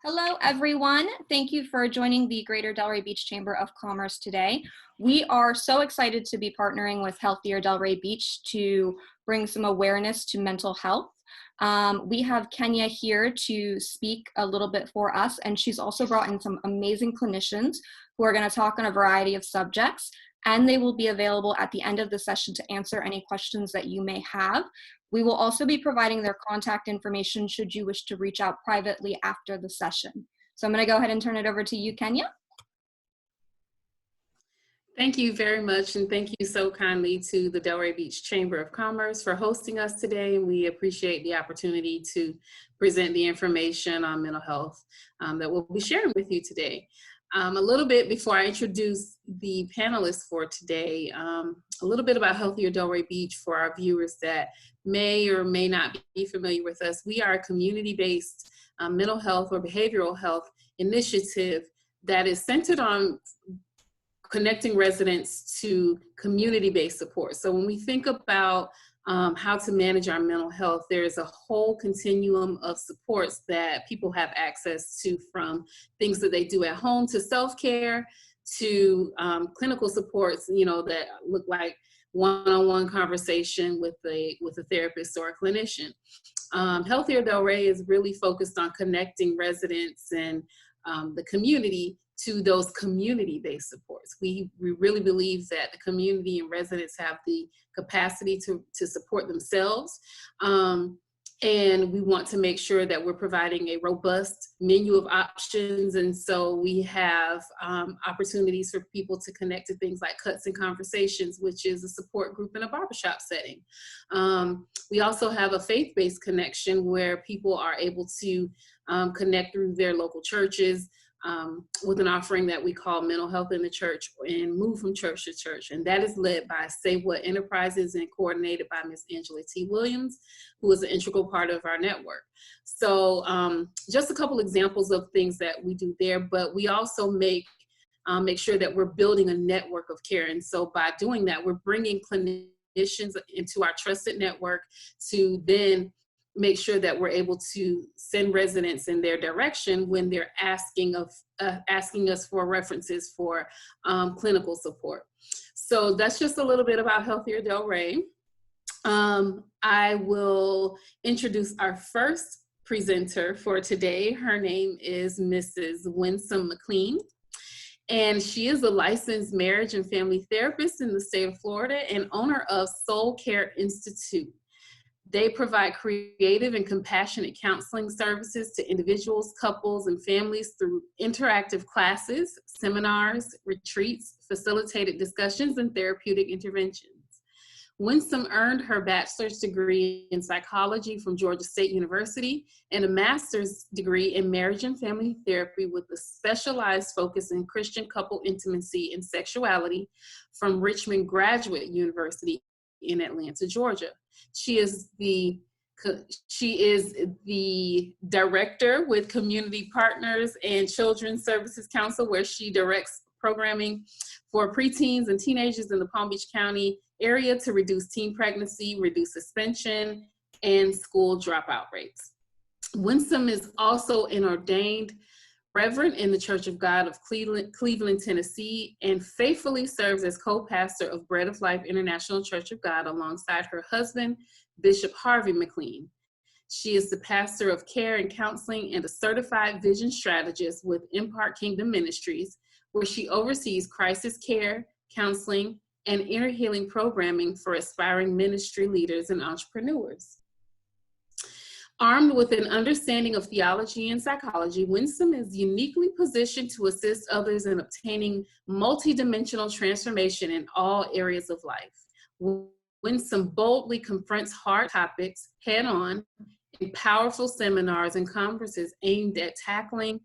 Hello, everyone. Thank you for joining the Greater Delray Beach Chamber of Commerce today. We are so excited to be partnering with Healthier Delray Beach to bring some awareness to mental health. We have Kenya here to speak a little bit for us, and she's also brought in some amazing clinicians who are going to talk on a variety of subjects, and they will be available at the end of the session to answer any questions that you may have. We will also be providing their contact information should you wish to reach out privately after the session. So I'm going to go ahead and turn it over to you, Kenya. Thank you very much, and thank you so kindly to the Delray Beach Chamber of Commerce for hosting us today. We appreciate the opportunity to present the information on mental health that we'll be sharing with you today. A little bit before I introduce the panelists for today, a little bit about Healthier Delray Beach for our viewers that may or may not be familiar with us. We are a community-based mental health or behavioral health initiative that is centered on connecting residents to community-based support. So when we think about how to manage our mental health, there's a whole continuum of supports that people have access to, from things that they do at home to self-care to clinical supports, that look like one-on-one conversation with a therapist or a clinician. Healthier Delray is really focused on connecting residents and the community to those community-based supports. We really believe that the community and residents have the capacity to support themselves. And we want to make sure that we're providing a robust menu of options. And so we have opportunities for people to connect to things like Cuts and Conversations, which is a support group in a barbershop setting. We also have a faith-based connection where people are able to connect through their local churches, with an offering that we call Mental Health in the Church and Move from Church to Church. And that is led by Say What Enterprises and coordinated by Ms. Angela T. Williams, who is an integral part of our network. So just a couple examples of things that we do there, but we also make sure that we're building a network of care. And so by doing that, we're bringing clinicians into our trusted network to then make sure that we're able to send residents in their direction when they're asking us for references for clinical support. So that's just a little bit about Healthier Delray. I will introduce our first presenter for today. Her name is Mrs. Winsome McLean, and she is a licensed marriage and family therapist in the state of Florida and owner of Soul Care Institute. They provide creative and compassionate counseling services to individuals, couples, and families through interactive classes, seminars, retreats, facilitated discussions, and therapeutic interventions. Winsome earned her bachelor's degree in psychology from Georgia State University and a master's degree in marriage and family therapy with a specialized focus in Christian couple intimacy and sexuality from Richmond Graduate University in Atlanta, Georgia. She is the director with Community Partners and Children's Services Council, where she directs programming for preteens and teenagers in the Palm Beach County area to reduce teen pregnancy, reduce suspension, and school dropout rates. Winsome is also an ordained Reverend in the Church of God of Cleveland, Tennessee, and faithfully serves as co-pastor of Bread of Life International Church of God alongside her husband, Bishop Harvey McLean. She is the pastor of care and counseling and a certified vision strategist with Impart Kingdom Ministries, where she oversees crisis care, counseling, and inner healing programming for aspiring ministry leaders and entrepreneurs. Armed with an understanding of theology and psychology, Winsome is uniquely positioned to assist others in obtaining multidimensional transformation in all areas of life. Winsome boldly confronts hard topics head-on in powerful seminars and conferences aimed at tackling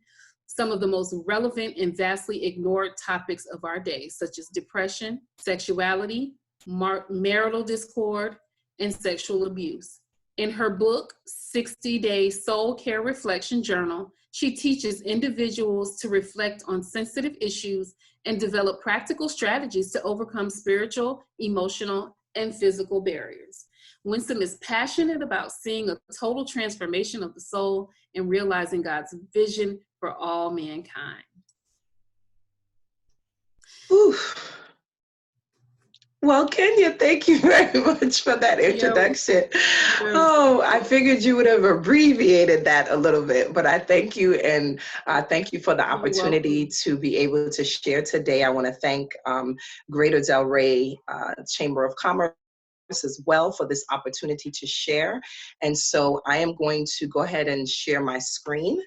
some of the most relevant and vastly ignored topics of our day, such as depression, sexuality, marital discord, and sexual abuse. In her book, 60-Day Soul Care Reflection Journal, she teaches individuals to reflect on sensitive issues and develop practical strategies to overcome spiritual, emotional, and physical barriers. Winsome is passionate about seeing a total transformation of the soul and realizing God's vision for all mankind. Ooh. Well, Kenya, thank you very much for that introduction. Oh, I figured you would have abbreviated that a little bit, but I thank you, and thank you for the opportunity to be able to share today. I want to thank Greater Delray Chamber of Commerce as well for this opportunity to share. And so I am going to go ahead and share my screen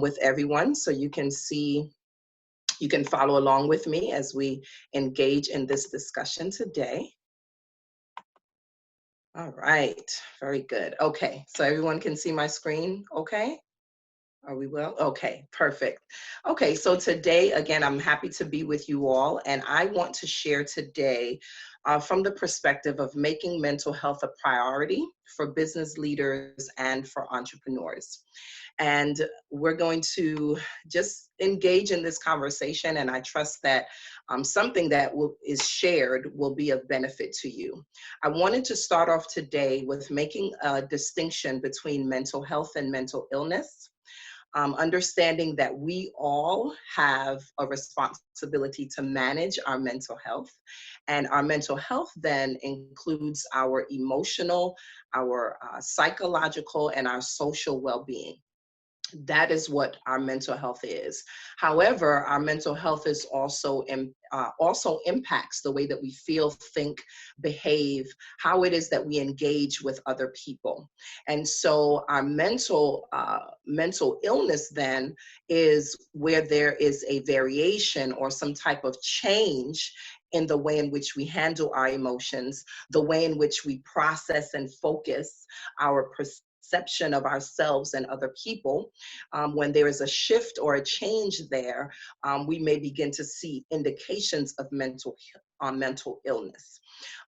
with everyone so you can see. You can follow along with me as we engage in this discussion today. All right, very good. Okay, so everyone can see my screen, okay? Are we well? Okay, perfect. Okay, so today, again, I'm happy to be with you all, and I want to share today from the perspective of making mental health a priority for business leaders and for entrepreneurs. And we're going to just engage in this conversation, and I trust that something that is shared will be of benefit to you. I wanted to start off today with making a distinction between mental health and mental illness. Understanding that we all have a responsibility to manage our mental health. And our mental health then includes our emotional, our psychological, and our social well-being. That is what our mental health is. However, our mental health is also impacts the way that we feel, think, behave, how it is that we engage with other people. And so our mental illness then is where there is a variation or some type of change in the way in which we handle our emotions, the way in which we process and focus our perception of ourselves and other people. When there is a shift or a change there, we may begin to see indications of mental illness.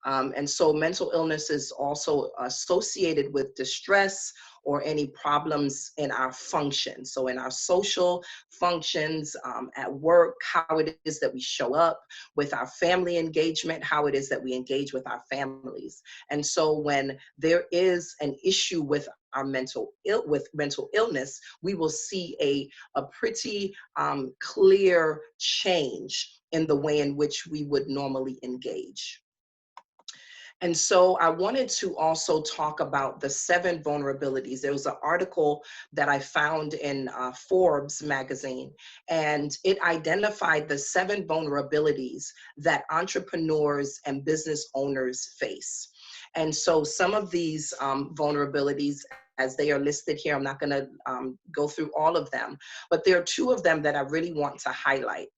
And so mental illness is also associated with distress or any problems in our function. So in our social functions, at work, how it is that we show up, with our family engagement, how it is that we engage with our families. And so when there is an issue with our mental illness, we will see a pretty clear change in the way in which we would normally engage. And so I wanted to also talk about the 7 vulnerabilities. There was an article that I found in Forbes magazine, and it identified the 7 vulnerabilities that entrepreneurs and business owners face. And so some of these vulnerabilities, as they are listed here, I'm not going to go through all of them, but there are 2 of them that I really want to highlight.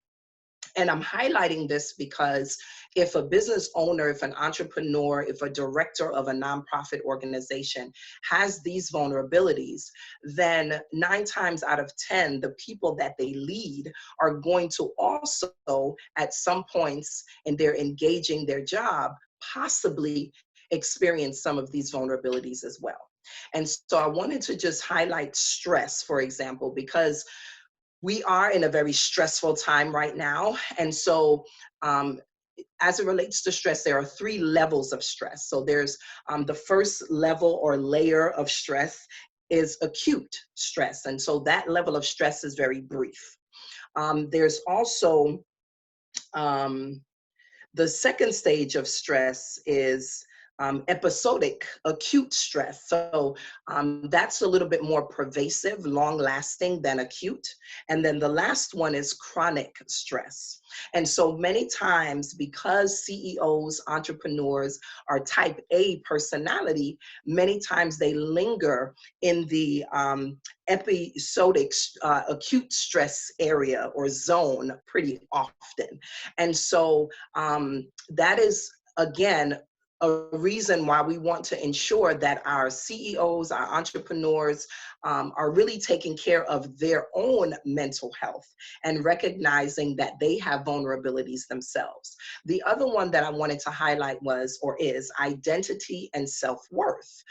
And I'm highlighting this because if a business owner, if an entrepreneur, if a director of a nonprofit organization has these vulnerabilities, then 9 times out of 10, the people that they lead are going to also, at some points in their engaging their job, possibly experience some of these vulnerabilities as well. And so I wanted to just highlight stress, for example, because we are in a very stressful time right now. And so as it relates to stress, there are 3 levels of stress. So there's the first level or layer of stress is acute stress. And so that level of stress is very brief. There's also the second stage of stress is episodic acute stress. So that's a little bit more pervasive, long lasting than acute. And then the last one is chronic stress. And so many times, because CEOs, entrepreneurs are type A personality, many times they linger in the episodic acute stress area or zone pretty often. And so that is, again, a reason why we want to ensure that our CEOs, our entrepreneurs are really taking care of their own mental health and recognizing that they have vulnerabilities themselves. The other one that I wanted to highlight is identity and self-worth.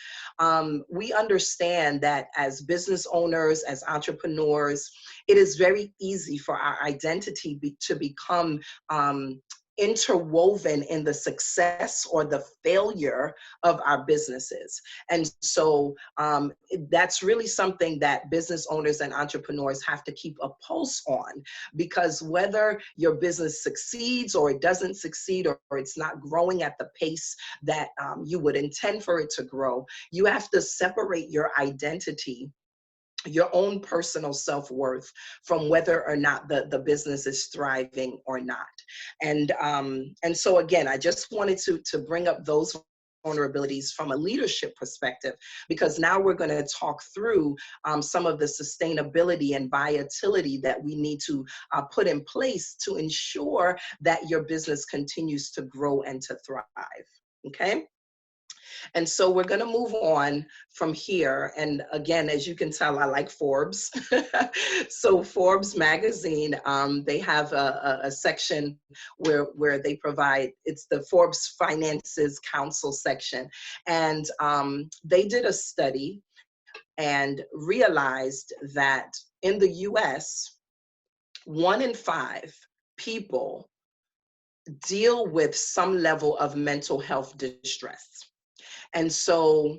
We understand that as business owners, as entrepreneurs, it is very easy for our identity to become interwoven in the success or the failure of our businesses. And so that's really something that business owners and entrepreneurs have to keep a pulse on, because whether your business succeeds or it doesn't succeed, or it's not growing at the pace that you would intend for it to grow, you have to separate your identity, your own personal self-worth, from whether or not the business is thriving or not. And so again, I just wanted to bring up those vulnerabilities from a leadership perspective, because now we're going to talk through some of the sustainability and viability that we need to put in place to ensure that your business continues to grow and to thrive. Okay. And so we're going to move on from here. And again, as you can tell, I like Forbes. So Forbes magazine, they have a section where they provide, it's the Forbes Finances Council section. And they did a study and realized that in the US, 1 in 5 people deal with some level of mental health distress. And so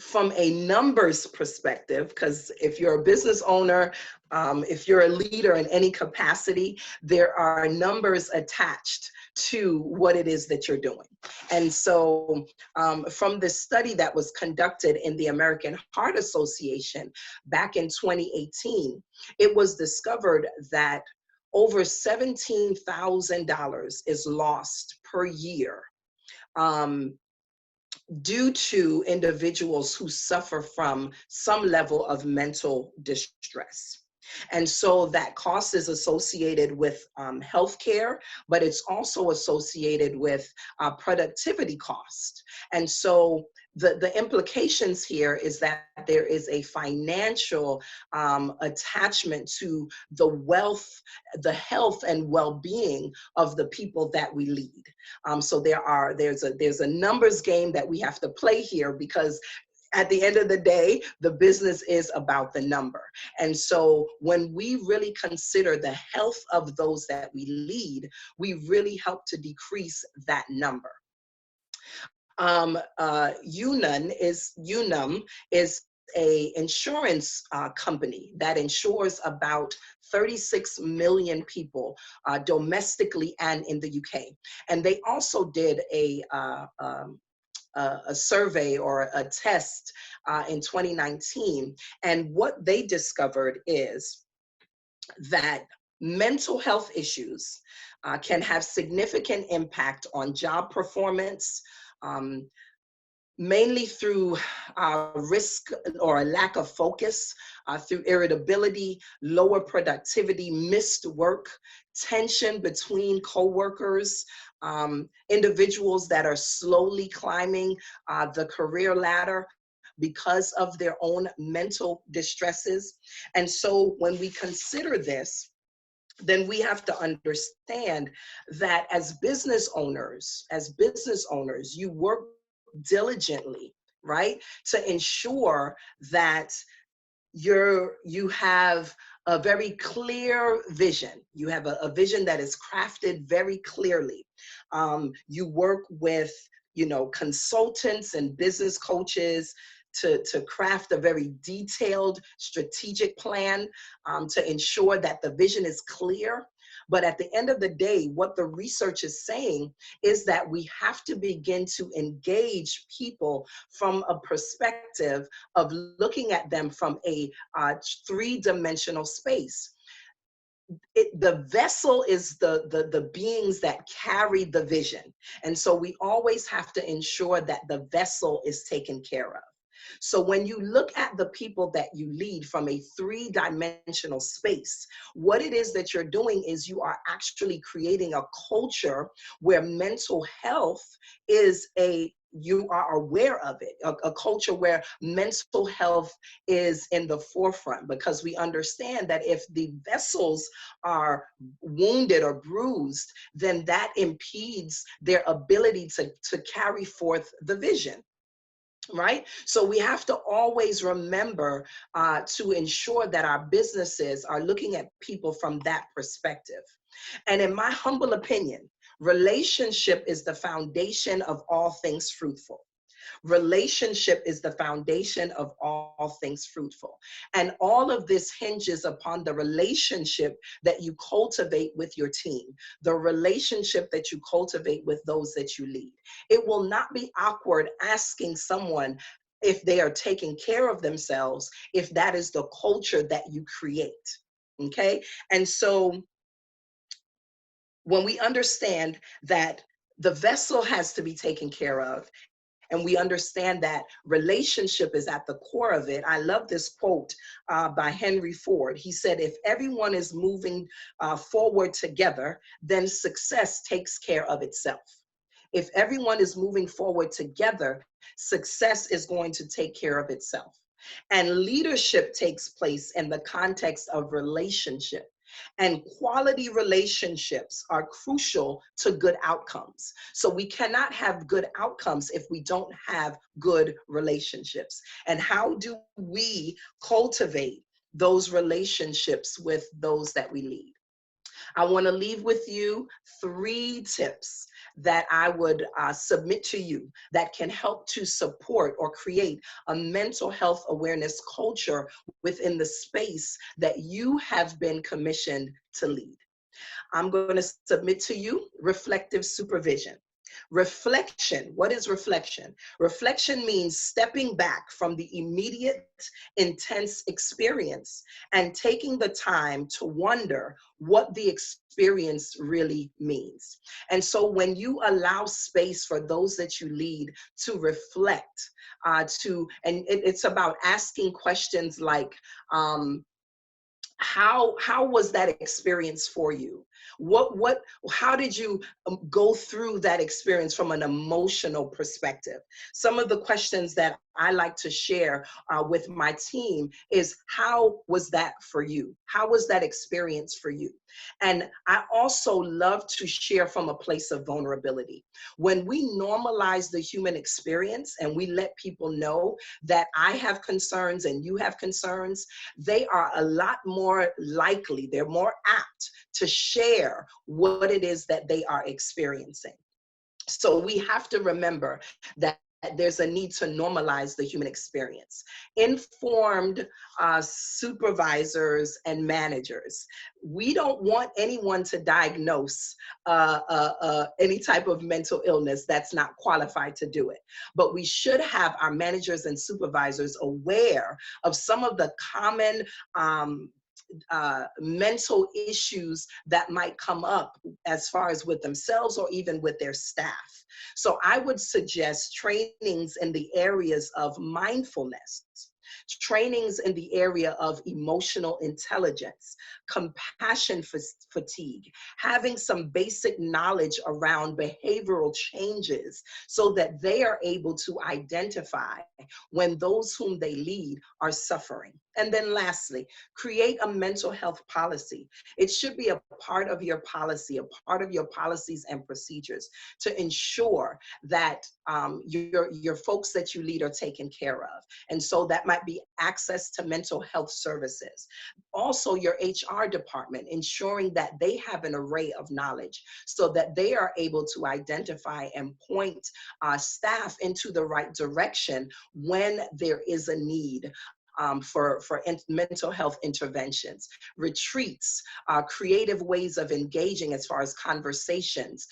from a numbers perspective, because if you're a business owner, if you're a leader in any capacity, there are numbers attached to what it is that you're doing. And so from this study that was conducted in the American Heart Association back in 2018, it was discovered that over $17,000 is lost per year due to individuals who suffer from some level of mental distress. And so that cost is associated with healthcare, but it's also associated with productivity cost. And so the implications here is that there is a financial attachment to the wealth, the health and well-being of the people that we lead. So there's a numbers game that we have to play here, because at the end of the day, the business is about the number. And so when we really consider the health of those that we lead, we really help to decrease that number. Unum is a insurance company that insures about 36 million people domestically and in the UK. And they also did a survey or a test in 2019. And what they discovered is that mental health issues can have significant impact on job performance, mainly through risk or a lack of focus, through irritability, lower productivity, missed work, tension between coworkers, individuals that are slowly climbing the career ladder because of their own mental distresses. And so when we consider this, then we have to understand that as business owners, you work diligently, right, to ensure that you have a very clear vision. You have a vision that is crafted very clearly. You work with, consultants and business coaches to craft a very detailed strategic plan to ensure that the vision is clear. But at the end of the day, what the research is saying is that we have to begin to engage people from a perspective of looking at them from a three-dimensional space. The vessel is the beings that carry the vision. And so we always have to ensure that the vessel is taken care of. So when you look at the people that you lead from a three-dimensional space, what it is that you're doing is you are actually creating a culture where mental health is you are aware of it, a culture where mental health is in the forefront, because we understand that if the vessels are wounded or bruised, then that impedes their ability to carry forth the vision. Right? So we have to always remember to ensure that our businesses are looking at people from that perspective. And in my humble opinion, Relationship is the foundation of all things fruitful. Relationship is the foundation of all things fruitful. And all of this hinges upon the relationship that you cultivate with your team, the relationship that you cultivate with those that you lead. It will not be awkward asking someone if they are taking care of themselves, if that is the culture that you create. Okay? And so when we understand that the vessel has to be taken care of, and we understand that relationship is at the core of it. I love this quote by Henry Ford. He said, if everyone is moving forward together, then success takes care of itself. If everyone is moving forward together, success is going to take care of itself. And leadership takes place in the context of relationship. And quality relationships are crucial to good outcomes. So we cannot have good outcomes if we don't have good relationships. And how do we cultivate those relationships with those that we lead? I want to leave with you 3 tips that I would submit to you that can help to support or create a mental health awareness culture within the space that you have been commissioned to lead. I'm going to submit to you reflective supervision. Reflection, what is reflection? Reflection means stepping back from the immediate, intense experience and taking the time to wonder what the experience really means. And so when you allow space for those that you lead to reflect, it's about asking questions like, how was that experience for you? How did you go through that experience from an emotional perspective? Some of the questions that I like to share with my team is, how was that for you? How was that experience for you? And I also love to share from a place of vulnerability. When we normalize the human experience and we let people know that I have concerns and you have concerns, they are a lot more likely, they're more apt to share what it is that they are experiencing. So we have to remember that there's a need to normalize the human experience. Informed supervisors and managers, we don't want anyone to diagnose any type of mental illness that's not qualified to do it. But we should have our managers and supervisors aware of some of the common mental issues that might come up as far as with themselves or even with their staff. So I would suggest trainings in the areas of mindfulness, trainings in the area of emotional intelligence, compassion fatigue, having some basic knowledge around behavioral changes so that they are able to identify when those whom they lead are suffering. And then lastly, create a mental health policy. It should be a part of your policy, a part of your policies and procedures to ensure that your folks that you lead are taken care of. And so that might be access to mental health services. Also, your HR department, ensuring that they have an array of knowledge so that they are able to identify and point staff into the right direction when there is a need for mental health interventions, retreats, creative ways of engaging as far as conversations,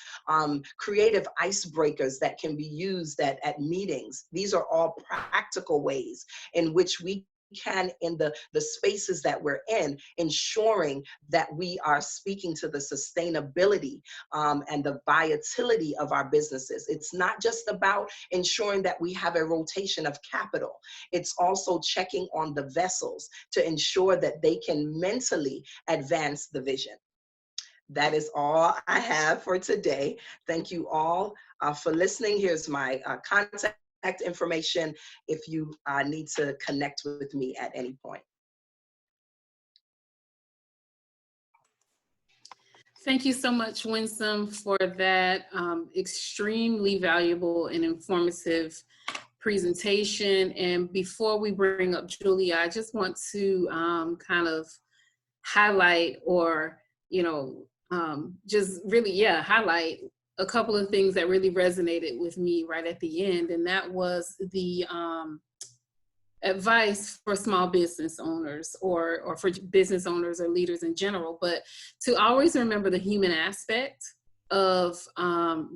creative icebreakers that can be used at meetings. These are all practical ways in which we can, in the spaces that we're in, ensuring that we are speaking to the sustainability and the viability of our businesses. It's not just about ensuring that we have a rotation of capital. It's also checking on the vessels to ensure that they can mentally advance the vision. That is all I have for today. Thank you all for listening. Here's my contact information if you need to connect with me at any point. Thank you so much, Winsome, for that extremely valuable and informative presentation. And before we bring up Julia, I just want to kind of highlight or, just really, highlight a couple of things that really resonated with me right at the end, and that was the advice for small business owners or for business owners or leaders in general, but to always remember the human aspect of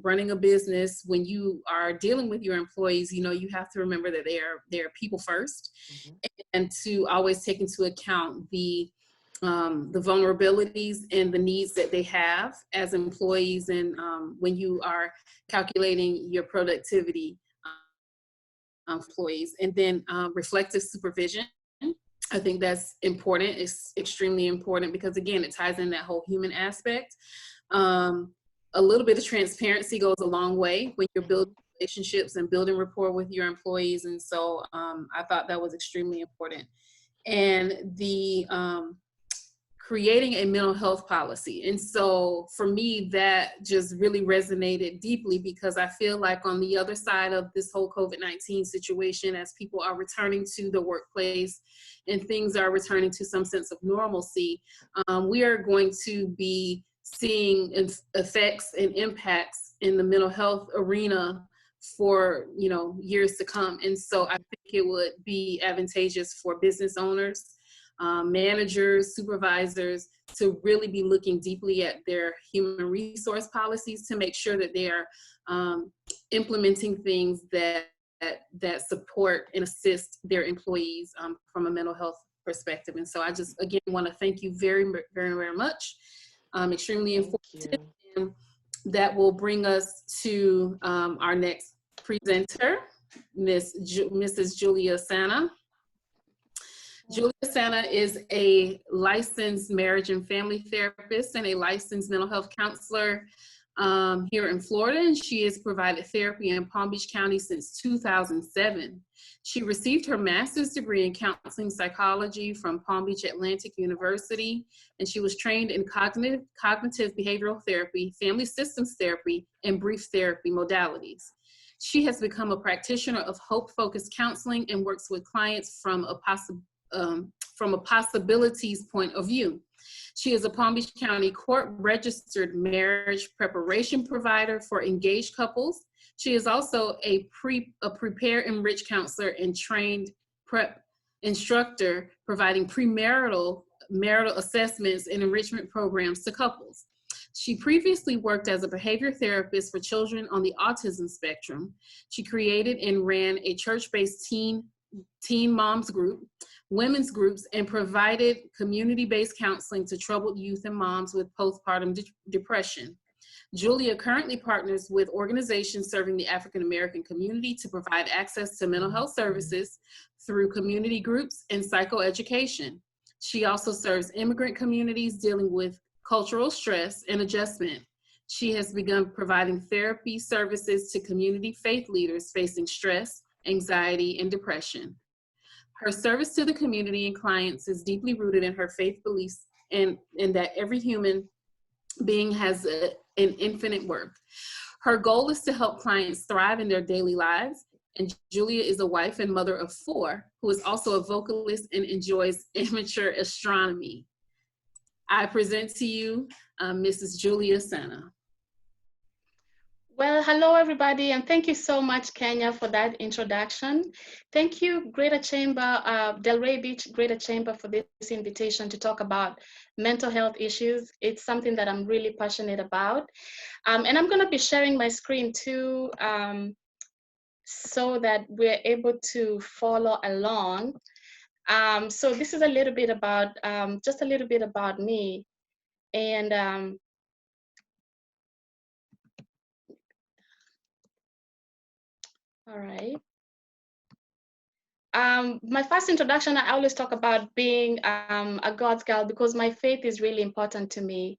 running a business. When you are dealing with your employees, you know, you have to remember that they're people first, and to always take into account the vulnerabilities and the needs that they have as employees, and when you are calculating your productivity employees. And then reflective supervision. I think that's important. It's extremely important because, again, it ties in that whole human aspect. A little bit of transparency goes a long way when you're building relationships and building rapport with your employees. And so I thought that was extremely important. And the creating a mental health policy. And so for me, that just really resonated deeply, because I feel like on the other side of this whole COVID-19 situation, as people are returning to the workplace and things are returning to some sense of normalcy, we are going to be seeing effects and impacts in the mental health arena for, you know, years to come. And so I think it would be advantageous for business owners, managers, supervisors, to really be looking deeply at their human resource policies to make sure that they are implementing things that support and assist their employees from a mental health perspective. And so I just, again, want to thank you very, very, very much. Extremely informative. And that will bring us to our next presenter, Mrs. Julia Sana. Julia Sana is a licensed marriage and family therapist and a licensed mental health counselor here in Florida, and she has provided therapy in Palm Beach County since 2007. She received her master's degree in counseling psychology from Palm Beach Atlantic University, and she was trained in cognitive behavioral therapy, family systems therapy, and brief therapy modalities. She has become a practitioner of hope-focused counseling and works with clients from a possibilities point of view. She is a Palm Beach County court-registered marriage preparation provider for engaged couples. She is also a prepare enrich counselor and trained prep instructor, providing marital assessments and enrichment programs to couples. She previously worked as a behavior therapist for children on the autism spectrum. She created and ran a church-based teen moms group, women's groups, and provided community-based counseling to troubled youth and moms with postpartum depression. Julia currently partners with organizations serving the African American community to provide access to mental health services through community groups and psychoeducation. She also serves immigrant communities dealing with cultural stress and adjustment. She has begun providing therapy services to community faith leaders facing stress, anxiety, and depression. Her service to the community and clients is deeply rooted in her faith beliefs and that every human being has an infinite worth. Her goal is to help clients thrive in their daily lives. And Julia is a wife and mother of 4 who is also a vocalist and enjoys amateur astronomy. I present to you Mrs. Julia Sana. Well, hello everybody, and thank you so much, Kenya, for that introduction. Thank you, Greater Chamber, Delray Beach Greater Chamber, for this invitation to talk about mental health issues. It's something that I'm really passionate about. And I'm gonna be sharing my screen too, so that we're able to follow along. So this is a little bit about, just a little bit about me. And all right. My first introduction, I always talk about being a God's girl because my faith is really important to me.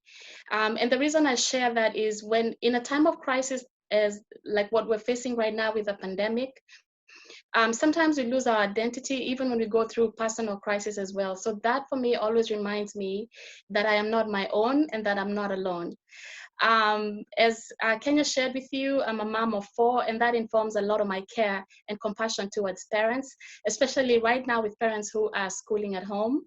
And the reason I share that is when in a time of crisis, as like what we're facing right now with the pandemic, sometimes we lose our identity even when we go through personal crisis as well. So that for me always reminds me that I am not my own and that I'm not alone. As Kenya shared with you, I'm a mom of 4, and that informs a lot of my care and compassion towards parents, especially right now with parents who are schooling at home.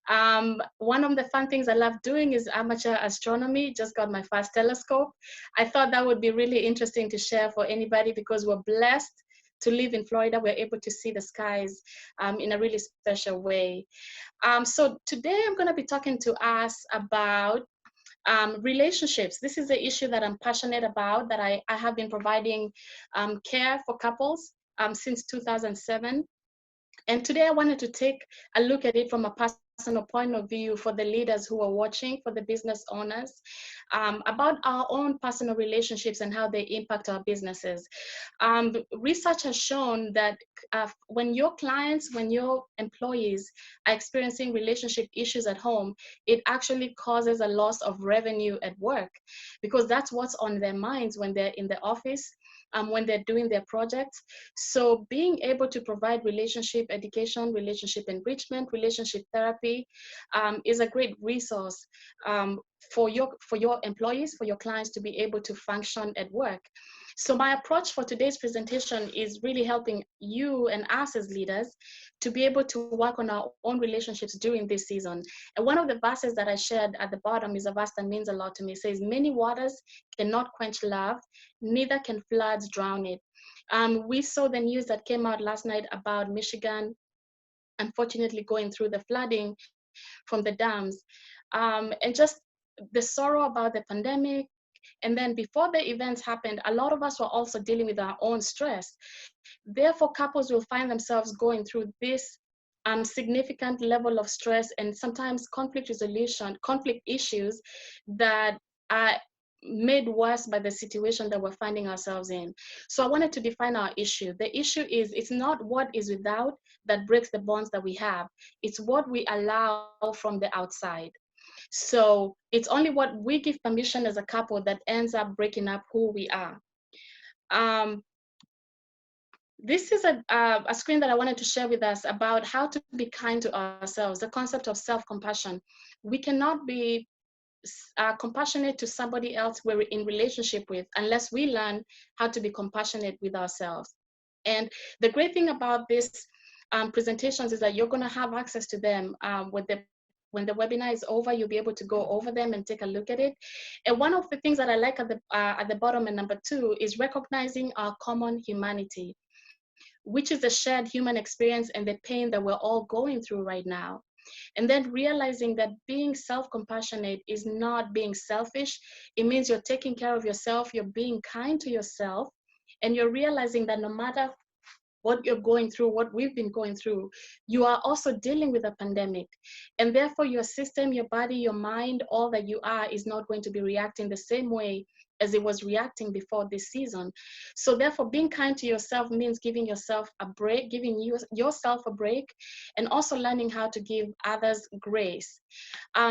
One of the fun things I love doing is amateur astronomy. Just got my first telescope. I thought that would be really interesting to share for anybody because we're blessed to live in Florida. We're able to see the skies in a really special way. So today I'm going to be talking to us about relationships. This is the issue that I'm passionate about, that I have been providing care for couples since 2007. And today I wanted to take a look at it from a personal point of view for the leaders who are watching, for the business owners, about our own personal relationships and how they impact our businesses. Research has shown that when your clients, when your employees are experiencing relationship issues at home, it actually causes a loss of revenue at work, because that's what's on their minds when they're in the office, when they're doing their projects. So being able to provide relationship education, relationship enrichment, relationship therapy is a great resource for your employees, for your clients to be able to function at work. So my approach for today's presentation is really helping you and us as leaders to be able to work on our own relationships during this season. And one of the verses that I shared at the bottom is a verse that means a lot to me. It says, "Many waters cannot quench love, neither can floods drown it." We saw the news that came out last night about Michigan, unfortunately going through the flooding from the dams, and just the sorrow about the pandemic. And then before the events happened, a lot of us were also dealing with our own stress. Therefore, couples will find themselves going through this significant level of stress and sometimes conflict resolution, conflict issues that are made worse by the situation that we're finding ourselves in. So I wanted to define our issue. The issue is, it's not what is without that breaks the bonds that we have. It's what we allow from the outside. So it's only what we give permission as a couple that ends up breaking up who we are. This is a screen that I wanted to share with us about how to be kind to ourselves, the concept of self-compassion. We cannot be compassionate to somebody else we're in relationship with unless we learn how to be compassionate with ourselves. And the great thing about these presentations is that you're going to have access to them when the webinar is over. You'll be able to go over them and take a look at it. And one of the things that I like at the bottom, and number 2, is recognizing our common humanity, which is the shared human experience and the pain that we're all going through right now. And then realizing that being self-compassionate is not being selfish. It means you're taking care of yourself, you're being kind to yourself, and you're realizing that no matter what you're going through, what we've been going through, you are also dealing with a pandemic. And therefore your system, your body, your mind, all that you are is not going to be reacting the same way as it was reacting before this season. So therefore being kind to yourself means giving yourself a break, giving yourself a break, and also learning how to give others grace.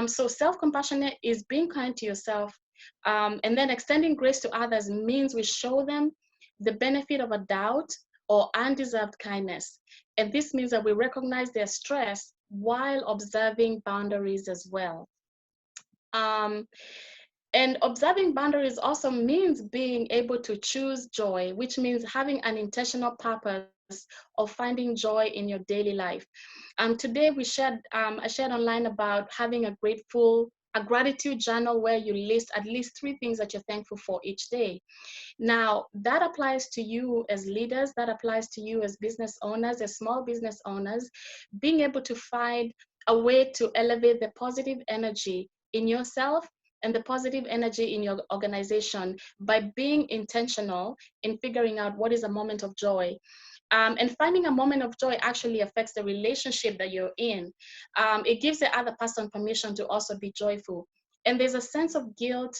So self-compassionate is being kind to yourself, and then extending grace to others means we show them the benefit of a doubt or undeserved kindness. And this means that we recognize their stress while observing boundaries as well. And observing boundaries also means being able to choose joy, which means having an intentional purpose of finding joy in your daily life. Today I shared online about having a gratitude journal where you list at least 3 things that you're thankful for each day. Now, that applies to you as leaders, that applies to you as business owners, as small business owners, being able to find a way to elevate the positive energy in yourself and the positive energy in your organization by being intentional in figuring out what is a moment of joy. And finding a moment of joy actually affects the relationship that you're in. It gives the other person permission to also be joyful. And there's a sense of guilt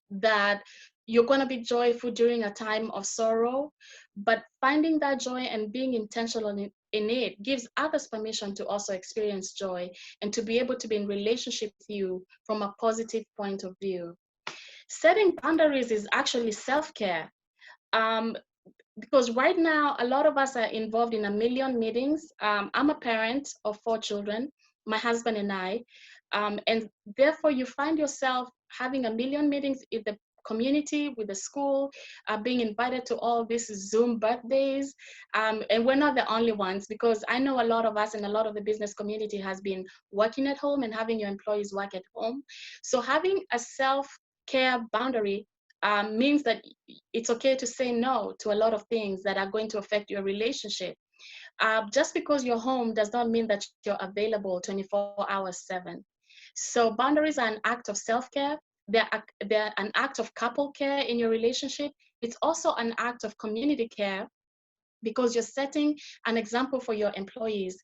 that you're going to be joyful during a time of sorrow, but finding that joy and being intentional in it gives others permission to also experience joy and to be able to be in relationship with you from a positive point of view. Setting boundaries is actually self-care. Because right now, a lot of us are involved in a million meetings. I'm a parent of 4 children, my husband and I, and therefore you find yourself having a million meetings. If the community, with the school, being invited to all these Zoom birthdays. And we're not the only ones, because I know a lot of us and a lot of the business community has been working at home and having your employees work at home. So having a self-care boundary means that it's okay to say no to a lot of things that are going to affect your relationship. Just because you're home does not mean that you're available 24 hours 7. So boundaries are an act of self-care. They're an act of couple care in your relationship. It's also an act of community care, because you're setting an example for your employees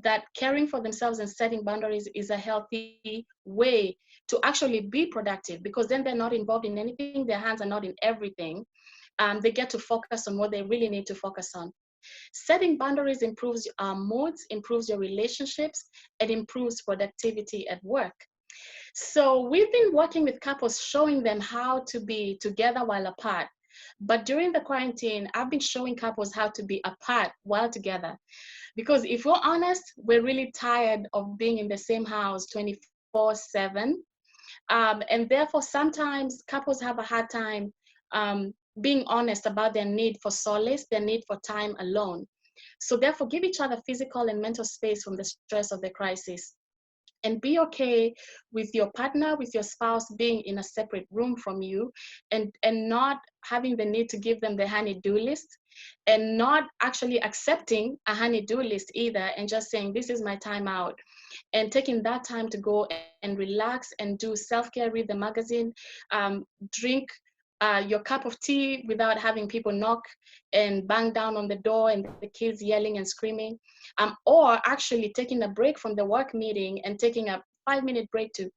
that caring for themselves and setting boundaries is a healthy way to actually be productive, because then they're not involved in anything, their hands are not in everything. They get to focus on what they really need to focus on. Setting boundaries improves our moods, improves your relationships, and improves productivity at work. So we've been working with couples, showing them how to be together while apart. But during the quarantine, I've been showing couples how to be apart while together. Because if we're honest, we're really tired of being in the same house 24/7. And therefore, sometimes couples have a hard time being honest about their need for solace, their need for time alone. So therefore, give each other physical and mental space from the stress of the crisis. And be okay with your partner, with your spouse being in a separate room from you, and not having the need to give them the honey-do list, and not actually accepting a honey-do list either, and just saying, this is my time out, and taking that time to go and relax and do self-care, read the magazine, drink your cup of tea without having people knock and bang down on the door and the kids yelling and screaming, or actually taking a break from the work meeting and taking a 5-minute break to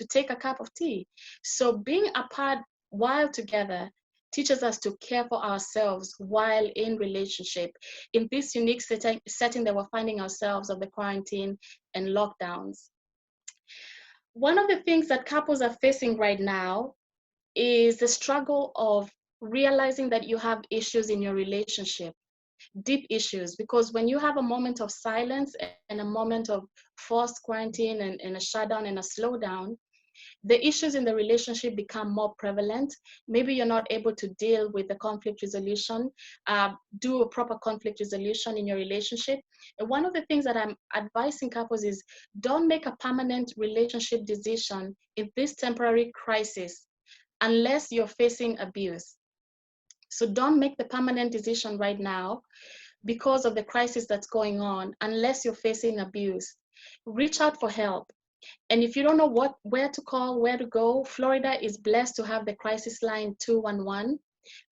take a cup of tea. So being apart while together teaches us to care for ourselves while in relationship in this unique setting that we're finding ourselves of the quarantine and lockdowns. One of the things that couples are facing right now is the struggle of realizing that you have issues in your relationship, deep issues, because when you have a moment of silence and a moment of forced quarantine and a shutdown and a slowdown, the issues in the relationship become more prevalent. Maybe you're not able to deal with the conflict resolution, do a proper conflict resolution in your relationship. And one of the things that I'm advising couples is, don't make a permanent relationship decision in this temporary crisis unless you're facing abuse. So don't make the permanent decision right now because of the crisis that's going on unless you're facing abuse. Reach out for help. And if you don't know where to call, where to go, Florida is blessed to have the crisis line 211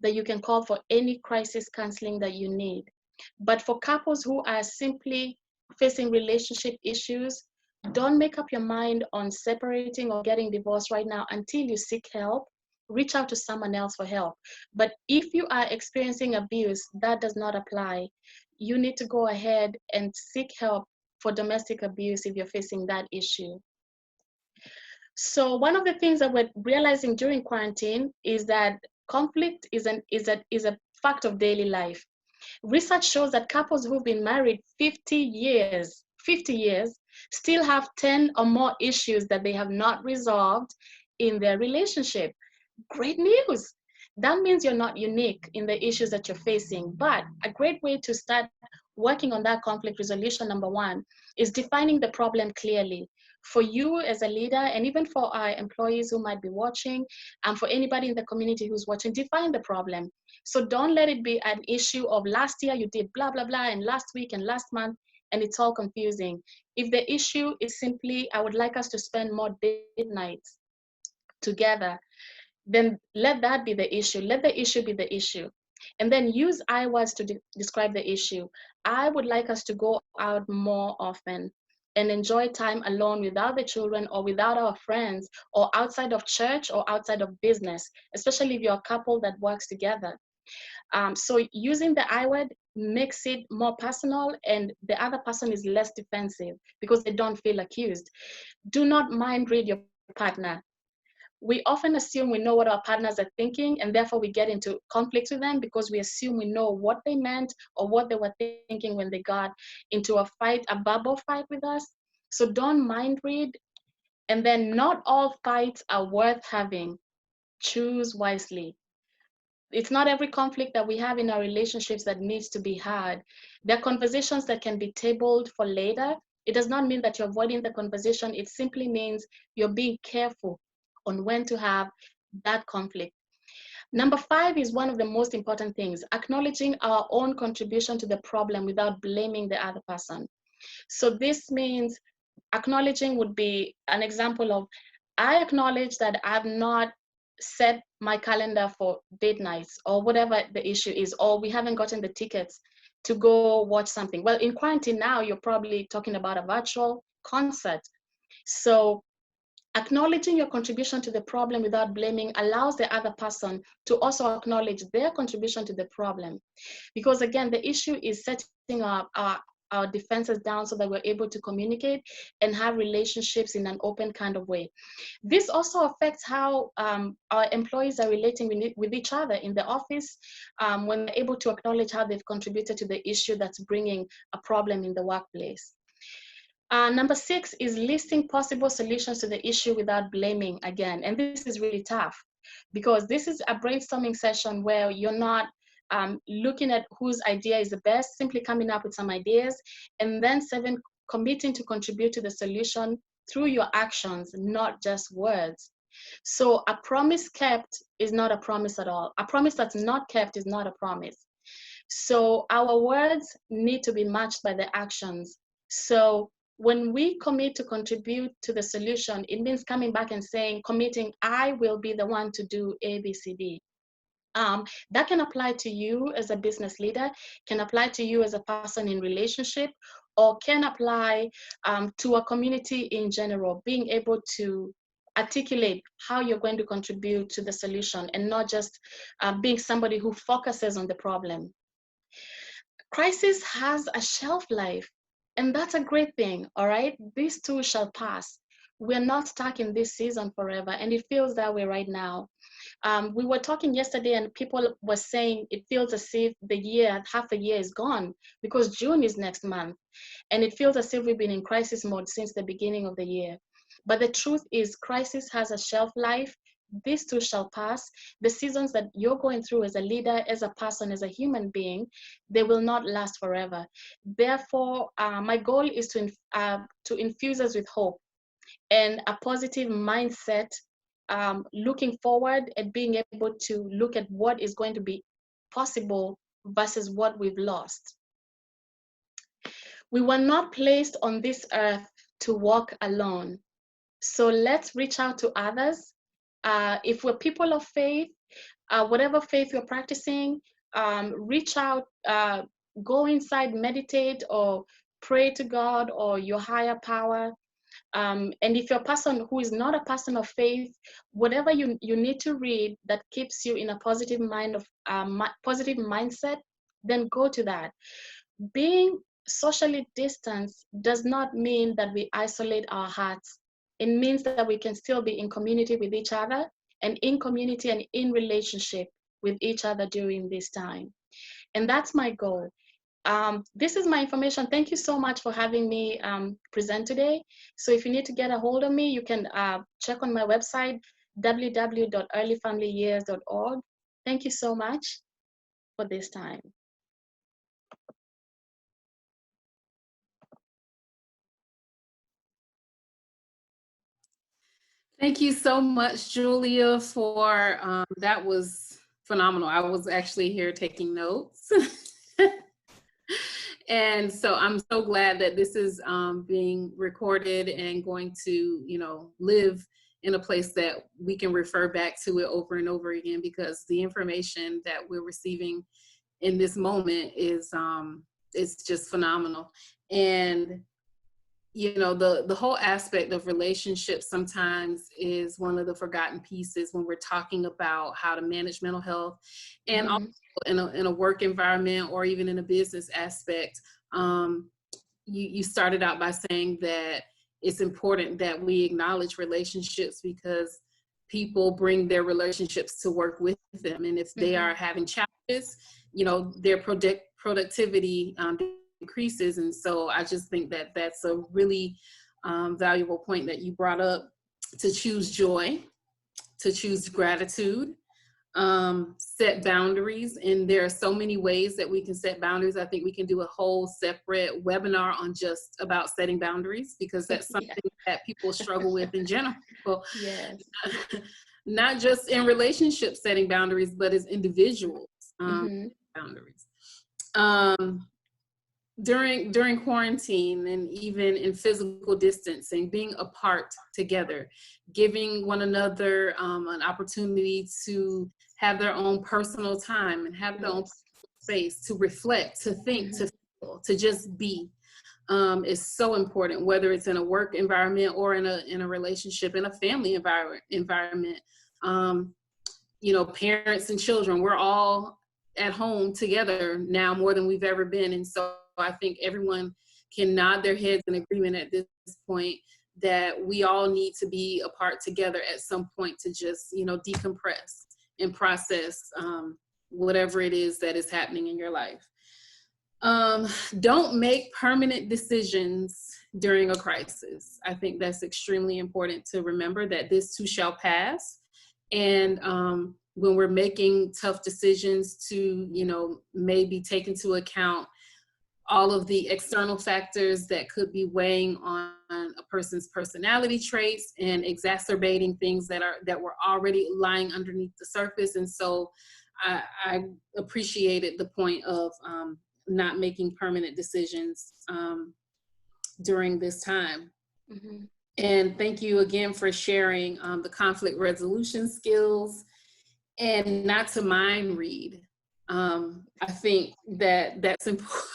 that you can call for any crisis counseling that you need. But for couples who are simply facing relationship issues, don't make up your mind on separating or getting divorced right now until you seek help. Reach out to someone else for help. But if you are experiencing abuse, that does not apply. You need to go ahead and seek help for domestic abuse if you're facing that issue. So one of the things that we're realizing during quarantine is that conflict is a fact of daily life. Research shows that couples who've been married 50 years, still have 10 or more issues that they have not resolved in their relationship. Great news. That means you're not unique in the issues that you're facing. But a great way to start working on that conflict resolution, number one, is defining the problem clearly. For you as a leader, and even for our employees who might be watching, and for anybody in the community who's watching, define the problem. So don't let it be an issue of last year you did blah, blah, blah, and last week and last month, and it's all confusing. If the issue is simply, I would like us to spend more date nights together, then let that be the issue. Let the issue be the issue. And then use I words to describe the issue. I would like us to go out more often and enjoy time alone without the children or without our friends or outside of church or outside of business, especially if you're a couple that works together. So using the I word makes it more personal, and the other person is less defensive because they don't feel accused. Do not mind read your partner. We often assume we know what our partners are thinking, and therefore we get into conflicts with them because we assume we know what they meant or what they were thinking when they got into a fight, a verbal fight with us. So don't mind read. And then not all fights are worth having. choose wisely. It's not every conflict that we have in our relationships that needs to be had. There are conversations that can be tabled for later. It does not mean that you're avoiding the conversation. It simply means you're being careful on when to have that conflict. Number 5 is one of the most important things, acknowledging our own contribution to the problem without blaming the other person. So this means acknowledging would be an example of, I acknowledge that I've not set my calendar for date nights or whatever the issue is, or we haven't gotten the tickets to go watch something. Well, in quarantine now, you're probably talking about a virtual concert. So acknowledging your contribution to the problem without blaming allows the other person to also acknowledge their contribution to the problem. Because again, the issue is setting up our defenses down so that we're able to communicate and have relationships in an open kind of way. This also affects how our employees are relating with each other in the office, when they're able to acknowledge how they've contributed to the issue that's bringing a problem in the workplace. Number 6 is listing possible solutions to the issue without blaming again. And this is really tough because this is a brainstorming session where you're not looking at whose idea is the best, simply coming up with some ideas, and then 7, committing to contribute to the solution through your actions, not just words. So a promise kept is not a promise at all. A promise that's not kept is not a promise. So our words need to be matched by the actions. So when we commit to contribute to the solution, it means coming back and saying, committing, I will be the one to do A, B, C, D. That can apply to you as a business leader, can apply to you as a person in relationship, or can apply to a community in general, being able to articulate how you're going to contribute to the solution and not just being somebody who focuses on the problem. Crisis has a shelf life, and that's a great thing, all right? This too shall pass. We're not stuck in this season forever, and it feels that way right now. We were talking yesterday and people were saying it feels as if half the year is gone because June is next month. And it feels as if we've been in crisis mode since the beginning of the year. But the truth is, crisis has a shelf life. This too shall pass. The seasons that you're going through as a leader, as a person, as a human being, they will not last forever. Therefore, my goal is to infuse us with hope and a positive mindset, looking forward and being able to look at what is going to be possible versus what we've lost. We were not placed on this earth to walk alone. So let's reach out to others. If we're people of faith, whatever faith you're practicing, reach out, go inside, meditate, or pray to God or your higher power. And if you're a person who is not a person of faith, whatever you need to read that keeps you in a positive positive mindset, then go to that. Being socially distanced does not mean that we isolate our hearts. It means that we can still be in community with each other and in community and in relationship with each other during this time. And that's my goal. This is my information. Thank you so much for having me present today. So if you need to get a hold of me, you can check on my website, www.earlyfamilyyears.org. Thank you so much for this time. Thank you so much, Julia, for that was phenomenal. I was actually here taking notes. And so I'm so glad that this is being recorded and going to, live in a place that we can refer back to it over and over again, because the information that we're receiving in this moment is it's just phenomenal. And the whole aspect of relationships sometimes is one of the forgotten pieces when we're talking about how to manage mental health, and also in a work environment or even in a business aspect. You started out by saying that it's important that we acknowledge relationships because people bring their relationships to work with them, and if they are having challenges, their productivity decreases. And so I just think that that's a really valuable point that you brought up, to choose joy, to choose gratitude, set boundaries. And there are so many ways that we can set boundaries. I think we can do a whole separate webinar on just about setting boundaries, because that's something that people struggle with in general. Yes. Not just in relationships setting boundaries, but as individuals, boundaries. During quarantine and even in physical distancing, being apart together, giving one another an opportunity to have their own personal time and have their own space to reflect, to think, to feel, to just be, is so important, whether it's in a work environment or in a relationship, in a family environment. You know, parents and children, we're all at home together now more than we've ever been. And so I think everyone can nod their heads in agreement at this point that we all need to be apart together at some point to just, you know, decompress and process whatever it is that is happening in your life. Don't make permanent decisions during a crisis. I think that's extremely important to remember, that this too shall pass. And when we're making tough decisions, to, you know, maybe take into account all of the external factors that could be weighing on a person's personality traits and exacerbating things that were already lying underneath the surface. And so I appreciated the point of not making permanent decisions during this time. And thank you again for sharing the conflict resolution skills, and not to mind read. I think that's important.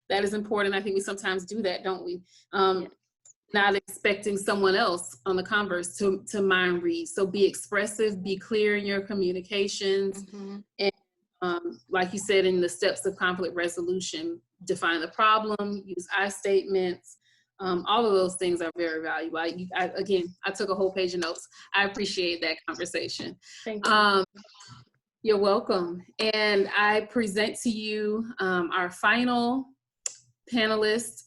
That is important. I think we sometimes do that, don't we? Not expecting someone else on the converse to mind read. So be expressive, be clear in your communications. And like you said, in the steps of conflict resolution, define the problem, use I statements. All of those things are very valuable. I took a whole page of notes. I appreciate that conversation. Thank you. You're welcome. And I present to you our final panelist,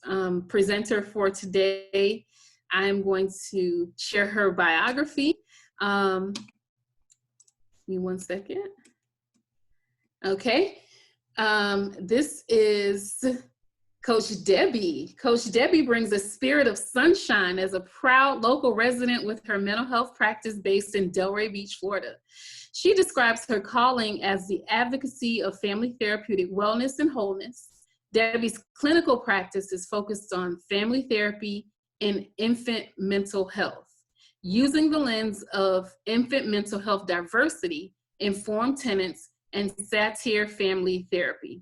presenter for today. I'm going to share her biography. Give me 1 second. Okay. This is Coach Debbie. Coach Debbie brings a spirit of sunshine as a proud local resident with her mental health practice based in Delray Beach, Florida. She describes her calling as the advocacy of family therapeutic wellness and wholeness. Debbie's clinical practice is focused on family therapy and infant mental health, using the lens of infant mental health diversity, informed tenets, and satire family therapy.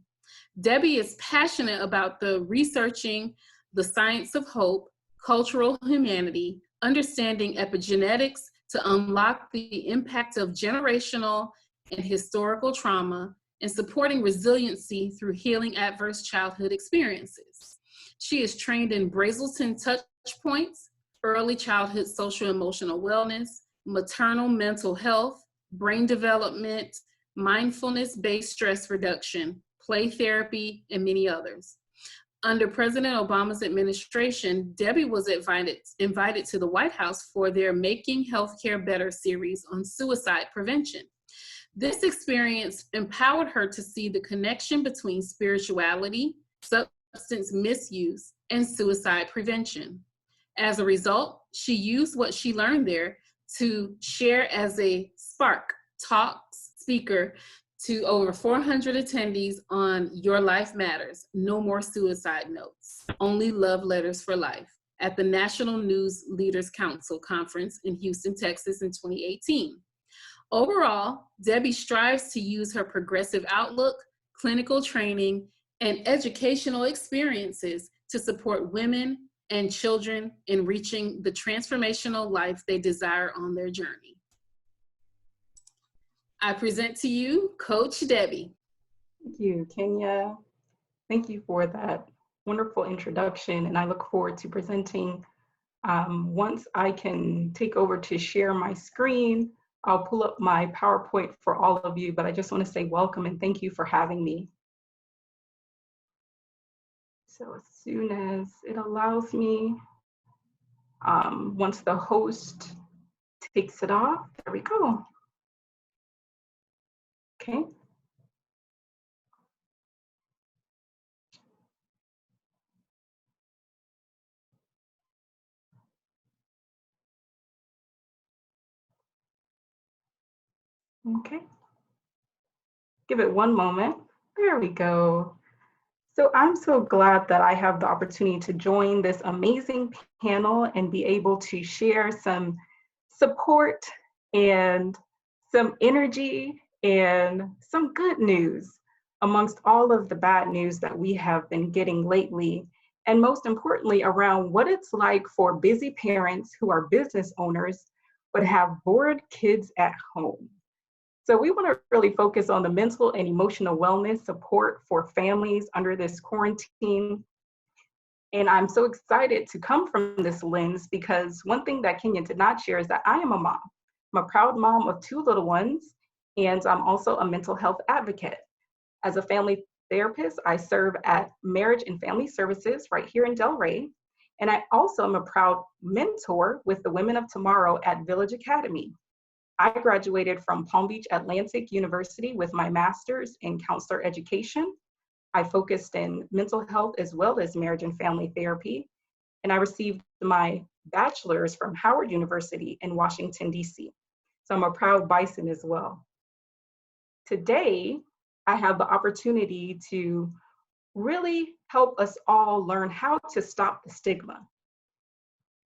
Debbie is passionate about the researching the science of hope, cultural humanity, understanding epigenetics to unlock the impact of generational and historical trauma, and supporting resiliency through healing adverse childhood experiences. She is trained in Brazelton touch points, early childhood social emotional wellness, maternal mental health, brain development, mindfulness-based stress reduction, play therapy, and many others. Under President Obama's administration, Debbie was invited to the White House for their Making Healthcare Better series on suicide prevention. This experience empowered her to see the connection between spirituality, substance misuse, and suicide prevention. As a result, she used what she learned there to share as a Spark Talks speaker to over 400 attendees on Your Life Matters, No More Suicide Notes, Only Love Letters for Life at the National News Leaders Council Conference in Houston, Texas in 2018. Overall, Debbie strives to use her progressive outlook, clinical training, and educational experiences to support women and children in reaching the transformational life they desire on their journey. I present to you Coach Debbie. Thank you, Kenya. Thank you for that wonderful introduction, and I look forward to presenting. Once I can take over to share my screen, I'll pull up my PowerPoint for all of you, but I just want to say welcome and thank you for having me. So as soon as it allows me, once the host takes it off. There we go. Okay. Okay. Give it one moment. There we go. So I'm so glad that I have the opportunity to join this amazing panel and be able to share some support and some energy and some good news amongst all of the bad news that we have been getting lately. And most importantly, around what it's like for busy parents who are business owners but have bored kids at home. So we want to really focus on the mental and emotional wellness support for families under this quarantine. And I'm so excited to come from this lens because one thing that Kenya did not share is that I am a mom. I'm a proud mom of 2 little ones, and I'm also a mental health advocate. As a family therapist, I serve at Marriage and Family Services right here in Delray. And I also am a proud mentor with the Women of Tomorrow at Village Academy. I graduated from Palm Beach Atlantic University with my master's in counselor education. I focused in mental health as well as marriage and family therapy. And I received my bachelor's from Howard University in Washington, D.C. So I'm a proud Bison as well. Today, I have the opportunity to really help us all learn how to stop the stigma.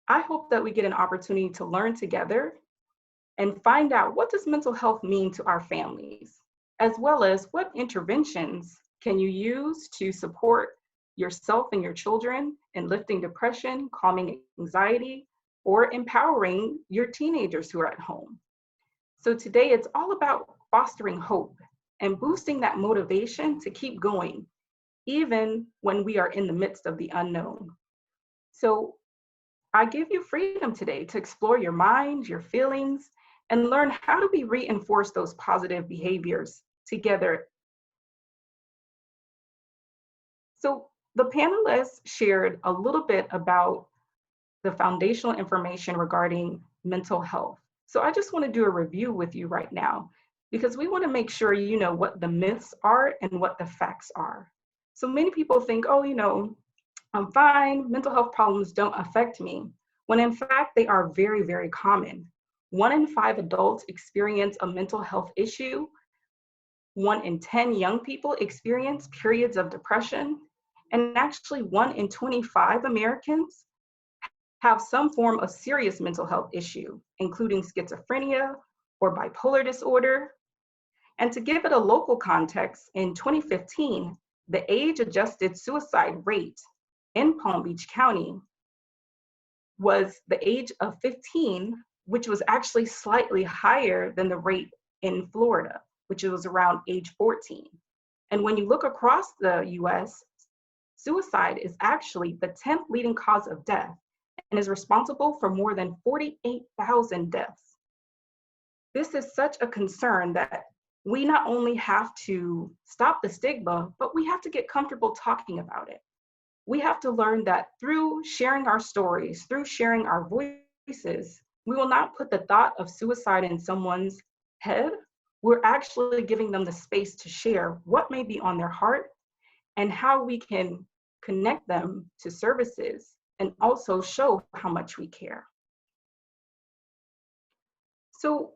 I hope that we get an opportunity to learn together and find out, what does mental health mean to our families, as well as what interventions can you use to support yourself and your children in lifting depression, calming anxiety, or empowering your teenagers who are at home. So today it's all about fostering hope and boosting that motivation to keep going, even when we are in the midst of the unknown. So I give you freedom today to explore your mind, your feelings, and learn how do we reinforce those positive behaviors together. So the panelists shared a little bit about the foundational information regarding mental health. So I just want to do a review with you right now, because we want to make sure you know what the myths are and what the facts are. So many people think, oh, I'm fine, mental health problems don't affect me, when in fact they are very, very common. 1 in 5 adults experience a mental health issue. 1 in 10 young people experience periods of depression. And actually 1 in 25 Americans have some form of serious mental health issue, including schizophrenia or bipolar disorder. And to give it a local context, in 2015, the age-adjusted suicide rate in Palm Beach County was the age of 15, which was actually slightly higher than the rate in Florida, which was around age 14. And when you look across the US, suicide is actually the 10th leading cause of death and is responsible for more than 48,000 deaths. This is such a concern that we not only have to stop the stigma, but we have to get comfortable talking about it. We have to learn that through sharing our stories, through sharing our voices, we will not put the thought of suicide in someone's head. We're actually giving them the space to share what may be on their heart and how we can connect them to services and also show how much we care. So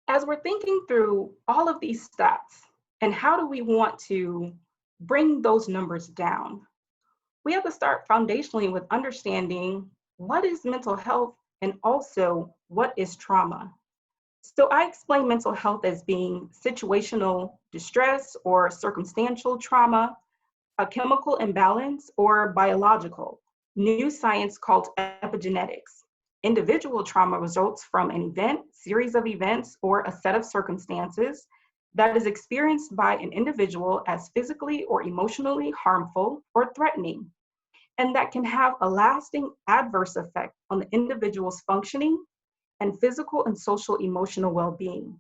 as we're thinking through all of these stats and how do we want to bring those numbers down, we have to start foundationally with understanding what is mental health and also what is trauma. So I explain mental health as being situational distress or circumstantial trauma, a chemical imbalance, or biological. New science called epigenetics. Individual trauma results from an event, series of events, or a set of circumstances that is experienced by an individual as physically or emotionally harmful or threatening, and that can have a lasting adverse effect on the individual's functioning and physical and social emotional well-being.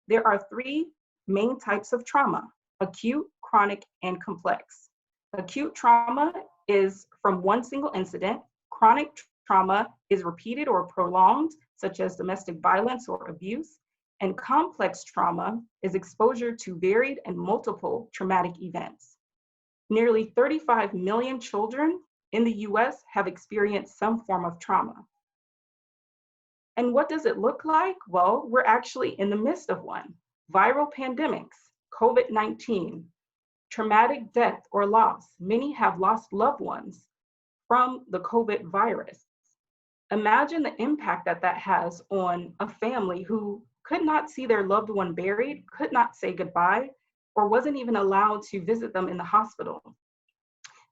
There are 3 main types of trauma: acute, chronic, and complex. Acute trauma is from one single incident. Chronic trauma is repeated or prolonged, such as domestic violence or abuse. And complex trauma is exposure to varied and multiple traumatic events. Nearly 35 million children in the US have experienced some form of trauma. And what does it look like? Well, we're actually in the midst of one. Viral pandemics, COVID-19, traumatic death or loss. Many have lost loved ones from the COVID virus. Imagine the impact that that has on a family who could not see their loved one buried, could not say goodbye, or wasn't even allowed to visit them in the hospital.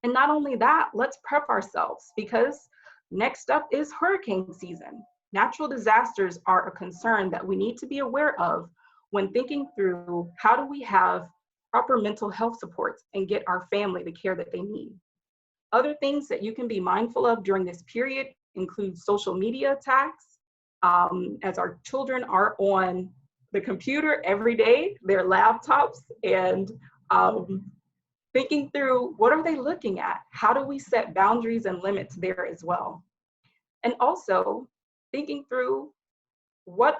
And not only that, let's prep ourselves because next up is hurricane season. Natural disasters are a concern that we need to be aware of when thinking through how do we have proper mental health supports and get our family the care that they need. Other things that you can be mindful of during this period include social media attacks, as our children are on the computer every day, their laptops, and thinking through what are they looking at? How do we set boundaries and limits there as well? And also thinking through what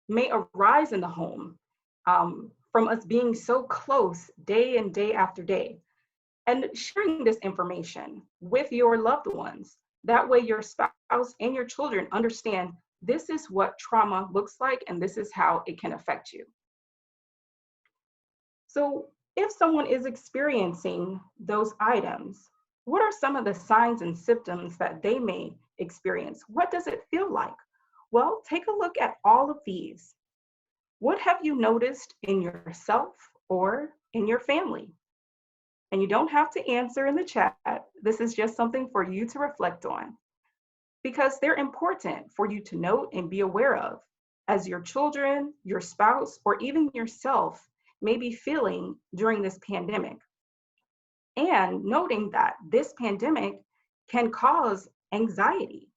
may arise in the home from us being so close day in, day after day. And sharing this information with your loved ones. That way your spouse and your children understand this is what trauma looks like and this is how it can affect you. So if someone is experiencing those items, what are some of the signs and symptoms that they may experience? What does it feel like? Well, take a look at all of these. What have you noticed in yourself or in your family? And you don't have to answer in the chat. This is just something for you to reflect on because they're important for you to note and be aware of as your children, your spouse, or even yourself may be feeling during this pandemic. And noting that this pandemic can cause anxiety,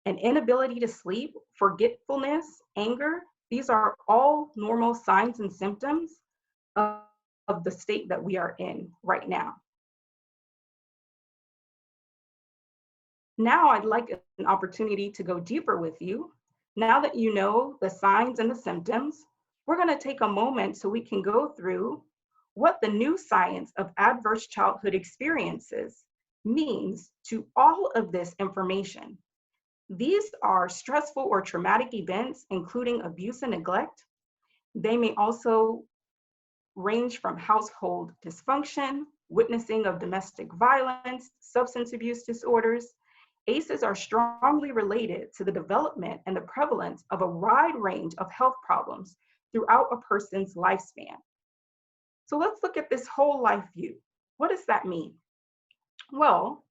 an inability to sleep, forgetfulness, anger. These are all normal signs and symptoms of the state that we are in right now. Now I'd like an opportunity to go deeper with you. Now that you know the signs and the symptoms, we're going to take a moment so we can go through what the new science of adverse childhood experiences means to all of this information. These are stressful or traumatic events, including abuse and neglect. They may also range from household dysfunction, witnessing of domestic violence, substance abuse disorders. ACEs are strongly related to the development and the prevalence of a wide range of health problems throughout a person's lifespan. So let's look at this whole life view. What does that mean? Well,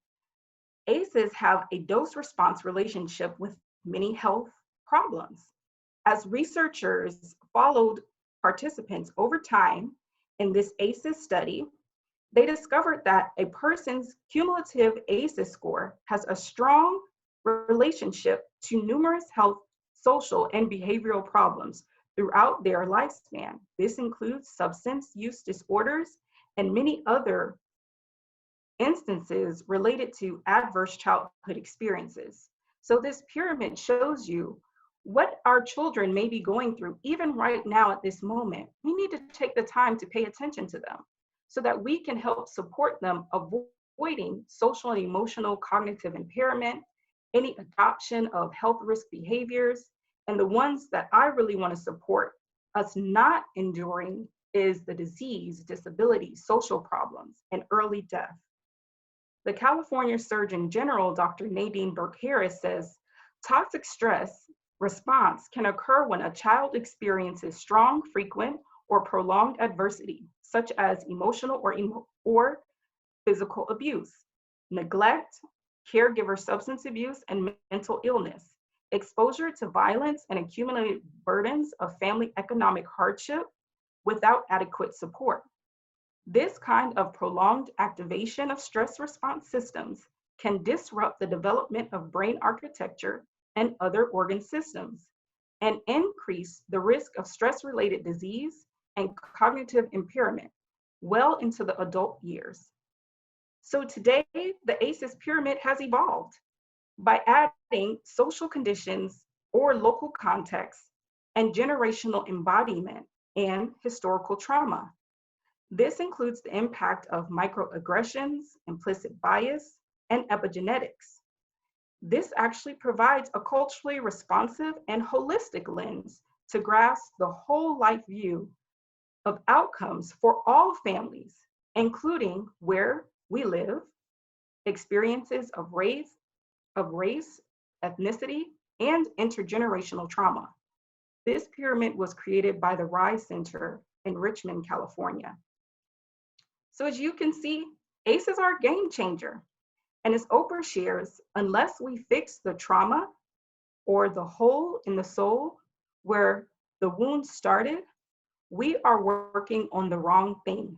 ACEs have a dose-response relationship with many health problems. As researchers followed participants over time in this ACEs study, they discovered that a person's cumulative ACEs score has a strong relationship to numerous health, social, and behavioral problems throughout their lifespan. This includes substance use disorders and many other instances related to adverse childhood experiences. So this pyramid shows you what our children may be going through even right now at this moment. We need to take the time to pay attention to them so that we can help support them avoiding social and emotional cognitive impairment, any adoption of health risk behaviors, and the ones that I really want to support us not enduring is the disease, disability, social problems, and early death. The California Surgeon General, Dr. Nadine Burke-Harris says, toxic stress response can occur when a child experiences strong, frequent, or prolonged adversity, such as emotional or physical abuse, neglect, caregiver substance abuse, and mental illness, exposure to violence and accumulated burdens of family economic hardship without adequate support. This kind of prolonged activation of stress response systems can disrupt the development of brain architecture and other organ systems and increase the risk of stress-related disease and cognitive impairment well into the adult years. So today, the ACEs pyramid has evolved. by adding social conditions or local context and generational embodiment and historical trauma. This includes the impact of microaggressions, implicit bias, and epigenetics. This actually provides a culturally responsive and holistic lens to grasp the whole life view of outcomes for all families, including where we live, experiences of race, ethnicity, and intergenerational trauma. This pyramid was created by the Rise Center in Richmond, California. So as you can see, ACEs are a game changer. And as Oprah shares, unless we fix the trauma or the hole in the soul where the wound started, we are working on the wrong thing.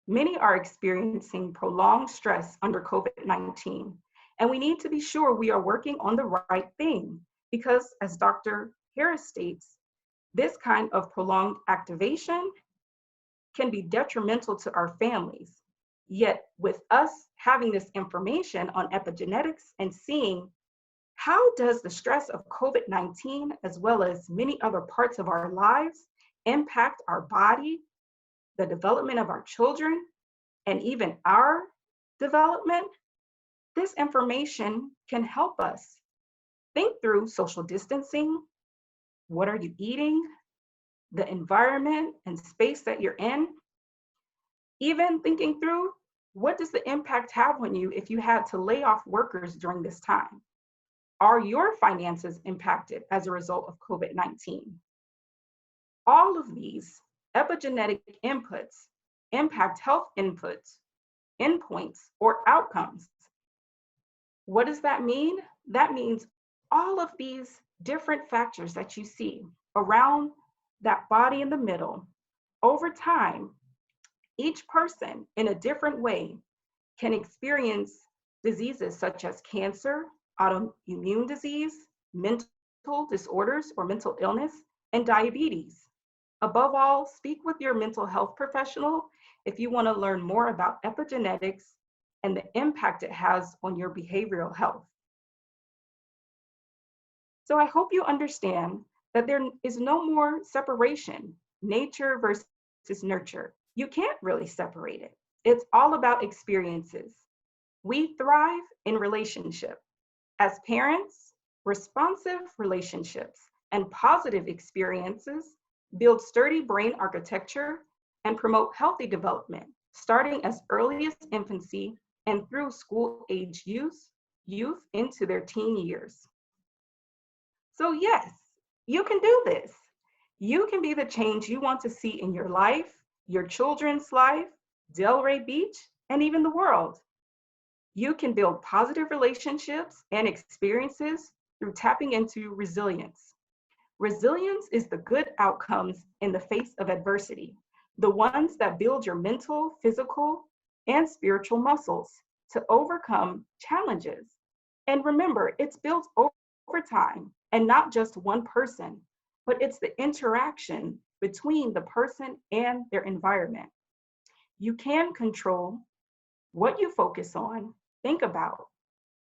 Many are experiencing prolonged stress under COVID-19, and we need to be sure we are working on the right thing because, as Dr. Harris states, this kind of prolonged activation can be detrimental to our families. Yet with us having this information on epigenetics and seeing how does the stress of COVID-19, as well as many other parts of our lives, impact our body, the development of our children, and even our development, this information can help us think through social distancing, what are you eating, the environment and space that you're in, even thinking through what does the impact have on you if you had to lay off workers during this time? Are your finances impacted as a result of COVID-19? All of these epigenetic inputs impact health inputs, endpoints, or outcomes. What does that mean? That means all of these different factors that you see around that body in the middle, over time, each person in a different way can experience diseases such as cancer, autoimmune disease, mental disorders or mental illness, and diabetes. Above all, speak with your mental health professional if you want to learn more about epigenetics and the impact it has on your behavioral health. So I hope you understand that there is no more separation, nature versus nurture. You can't really separate it. It's all about experiences. We thrive in relationship. As parents, responsive relationships and positive experiences build sturdy brain architecture and promote healthy development, starting as early as infancy and through school-age youth into their teen years. So yes, you can do this. You can be the change you want to see in your life, your children's life, Delray Beach, and even the world. You can build positive relationships and experiences through tapping into resilience. Resilience is the good outcomes in the face of adversity, the ones that build your mental, physical, and spiritual muscles to overcome challenges. And remember, it's built over time and not just one person, but it's the interaction between the person and their environment. You can control what you focus on, think about,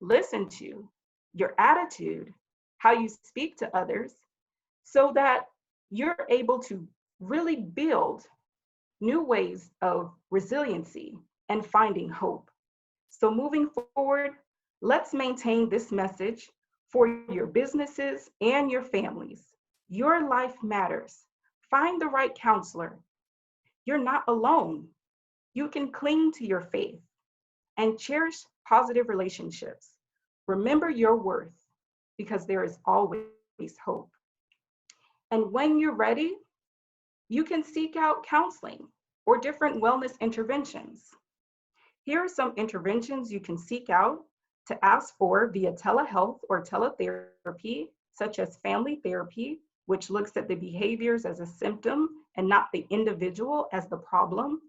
listen to, your attitude, how you speak to others, so that you're able to really build new ways of resiliency and finding hope. So moving forward, let's maintain this message for your businesses and your families. Your life matters. Find the right counselor. You're not alone. You can cling to your faith and cherish positive relationships. Remember your worth because there is always hope. And when you're ready, you can seek out counseling or different wellness interventions. Here are some interventions you can seek out to ask for via telehealth or teletherapy, such as family therapy, which looks at the behaviors as a symptom and not the individual as the problem.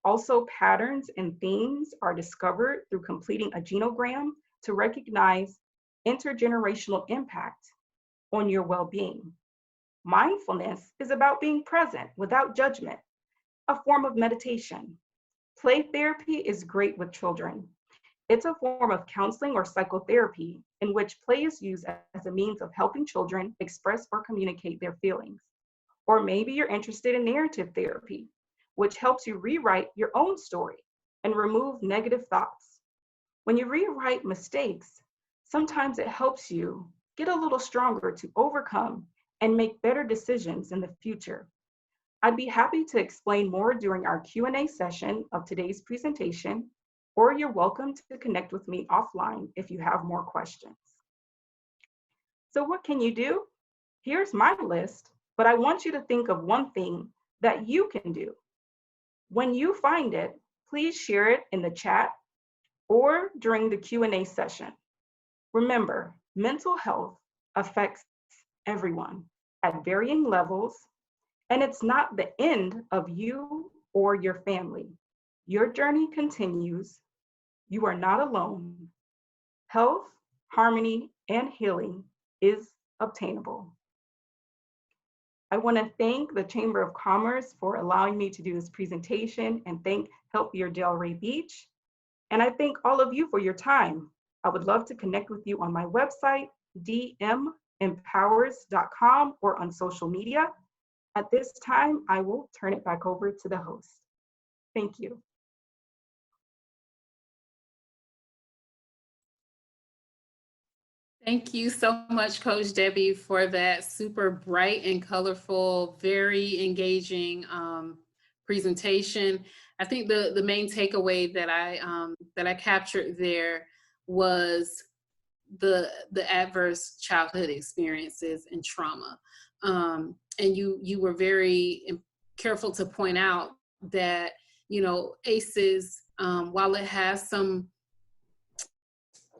Also, patterns and themes are discovered through completing a genogram to recognize intergenerational impact on your well-being. Mindfulness is about being present without judgment, a form of meditation. Play therapy is great with children. It's a form of counseling or psychotherapy in which play is used as a means of helping children express or communicate their feelings. Or maybe you're interested in narrative therapy, which helps you rewrite your own story and remove negative thoughts. When you rewrite mistakes, sometimes it helps you get a little stronger to overcome and make better decisions in the future. I'd be happy to explain more during our Q&A session of today's presentation, or you're welcome to connect with me offline if you have more questions. So what can you do? Here's my list, but I want you to think of one thing that you can do. When you find it, please share it in the chat or during the Q&A session. Remember, mental health affects everyone at varying levels, and it's not the end of you or your family. Your journey continues. You are not alone. Health, harmony, and healing is obtainable. I want to thank the Chamber of Commerce for allowing me to do this presentation and thank Healthier Delray Beach. And I thank all of you for your time. I would love to connect with you on my website, dmempowers.com, or on social media. At this time, I will turn it back over to the host. Thank you. Thank you so much, Coach Debbie, for that super bright and colorful, very engaging presentation. I think the main takeaway that I captured there was the adverse childhood experiences and trauma. And you were very careful to point out that, you know, ACEs, while it has some,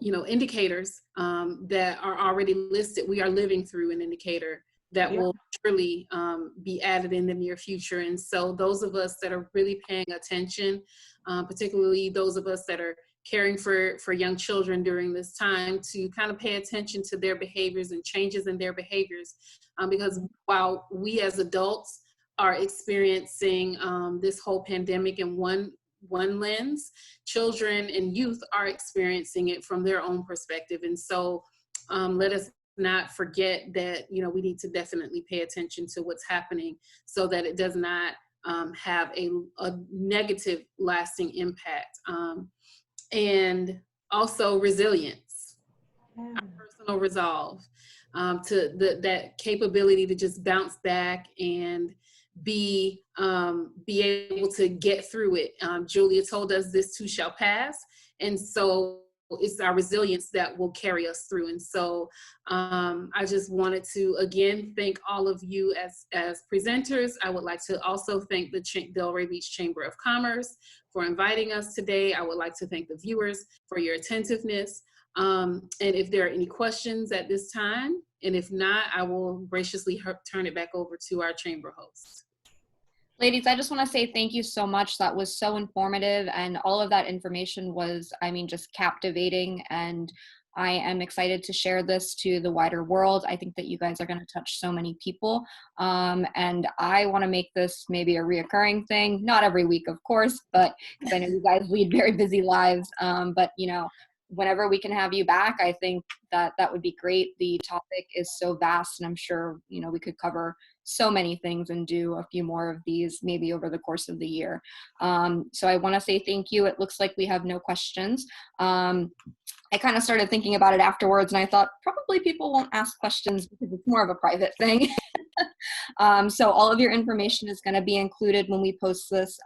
you know, indicators that are already listed, we are living through an indicator that will surely be added in the near future. And so those of us that are really paying attention, particularly those of us that are caring for young children during this time, to kind of pay attention to their behaviors and changes in their behaviors. Because while we as adults are experiencing this whole pandemic in one lens, children and youth are experiencing it from their own perspective. And so let us not forget that, you know, we need to definitely pay attention to what's happening so that it does not have a negative lasting impact. And also resilience, our personal resolve, to that capability to just bounce back and be able to get through it. Julia told us this too shall pass. And so it's our resilience that will carry us through. And so I just wanted to, again, thank all of you as presenters. I would like to also thank the Delray Beach Chamber of Commerce for inviting us today. I would like to thank the viewers for your attentiveness. And if there are any questions at this time, and if not, I will graciously turn it back over to our chamber host. Ladies, I just want to say thank you so much. That was so informative, and all of that information was, I mean, just captivating, and I am excited to share this to the wider world. I think that you guys are going to touch so many people, and I want to make this maybe a reoccurring thing, not every week, of course, but because I know you guys lead very busy lives, but, you know, whenever we can have you back, I think that that would be great. The topic is so vast, and I'm sure, you know, we could cover so many things and do a few more of these maybe over the course of the year. So I want to say thank you. It looks like we have no questions. I kind of started thinking about it afterwards, and I thought probably people won't ask questions because it's more of a private thing. So all of your information is going to be included when we post this.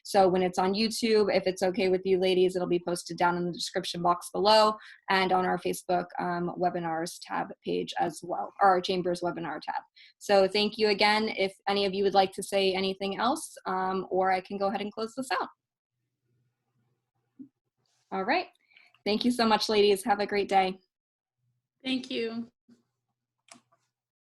So when it's on YouTube, if it's okay with you ladies, it'll be posted down in the description box below and on our Facebook webinars tab page as well, or our Chamber's webinar tab. So thank you again. If any of you would like to say anything else, or I can go ahead and close this out. All right. Thank you so much, ladies. Have a great day. Thank you.